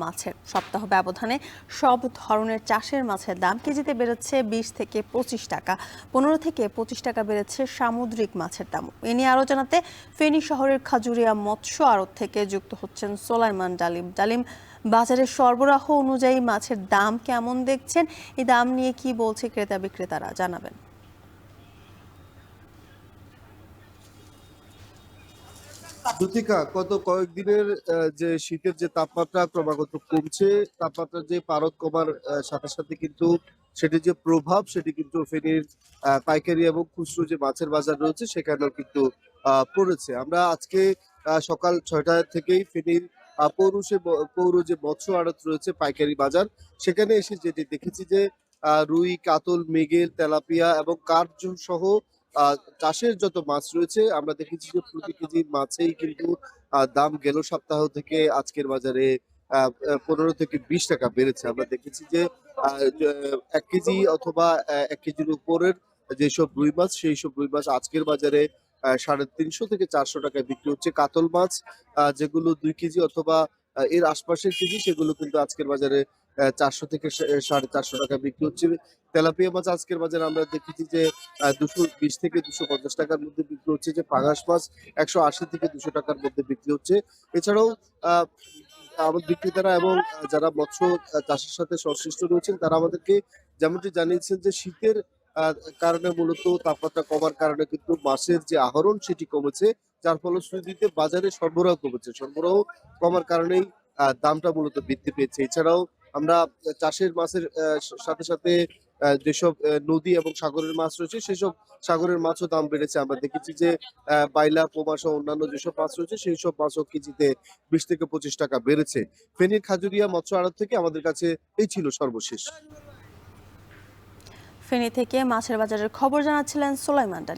মাছের। সপ্তাহ ব্যবধানে সব ধরনের চাষের মাছের দাম কেজিতে বেড়েছে 20 থেকে 25 টাকা, 15 থেকে 25 টাকা বেড়েছে সামুদ্রিক মাছের দাম। এ নিয়ে আরও জানাতে ফেনী শহরের খাজুরিয়া মৎস্য আড়ত থেকে যুক্ত হচ্ছেন সোলাইমান ডালিম। বাজারের সরবরাহ অনুযায়ী মাছের দাম কেমন দেখছেন, এই দাম নিয়ে কি বলছে ক্রেতা বিক্রেতারা, জানাবেন। যুথিকা, গত কয়েকদিনের যে শীতের যে তাপমাত্রা ক্রমাগত কমছে, তাপমাত্রার যে পারদ কমার সাথে সাথে কিন্তু সেটির যে প্রভাব সেটি কিন্তু ফেনীর পাইকারি এবং খুচরো যে মাছের বাজার রয়েছে সেখানেও কিন্তু পড়েছে। আমরা আজকে সকাল ৬টা থেকেই ফেনীর পৌর যে মৎস্য আড়ত রয়েছে পাইকারি বাজার, সেখানে এসে যেটি দেখেছি যে রুই, কাতল, মৃগেল, তেলাপিয়া এবং কার্য সহ চাষের যত মাছ রয়েছে আমরা দেখেছি যে প্রতি কেজি মাছেই কিন্তু দাম গেল সপ্তাহ থেকে আজকের বাজারে 15 থেকে 20 টাকা বেড়েছে। আমরা দেখেছি যে 1 কেজি অথবা 1 কেজির উপরের যেসব রুই মাছ সেই সব রুই মাছ আজকের বাজারে 350 থেকে 400 টাকায় বিক্রি হচ্ছে। কাতল মাছ যেগুলো 2 কেজি অথবা এর আশপাশের কেজি সেগুলো কিন্তু আজকের বাজারে 400 থেকে 450 টাকা বিক্রি হচ্ছে। তেলাপিয়া মাছ আজকের বাজারে আমরা দেখেছি যে 220 থেকে 250 টাকার মধ্যে বিক্রি হচ্ছে, যে পাঙাশ মাছ 180 থেকে 200 টাকার মধ্যে বিক্রি হচ্ছে। এছাড়াও আমার বিক্রেতারা এবং যারা মৎস্য চাষের সাথে সংশ্লিষ্ট রয়েছেন তারা আমাদেরকে যেমনটি জানিয়েছেন যে শীতের কারণে মূলত তাপমাত্রা কমার কারণে কিন্তু মাছের যে আহরণ সেটি কমেছে, যার ফলশ্রুতিতে বাজারে সরবরাহ কমেছে। সরবরাহ কমার কারণেই দামটা মূলত বৃদ্ধি পেয়েছে। এছাড়াও আমরা চাষের মাছের সাথে সাথে যেসব নদী এবং সাগরের মাছ রয়েছে সেসব সাগরের মাছও দাম বেড়েছে। আমরা দেখেছি যে বাইলা, পোমা সহ অন্যান্য যেসব মাছ রয়েছে সেই সব মাছও কেজিতে 20 থেকে 25 টাকা বেড়েছে। ফেনীর খাজুরিয়া মৎস্য আড়ত থেকে আমাদের কাছে এই ছিল সর্বশেষ। ফেনী থেকে মাছের বাজারের খবর জানাচ্ছিলেন সোলাইমান ডালিম।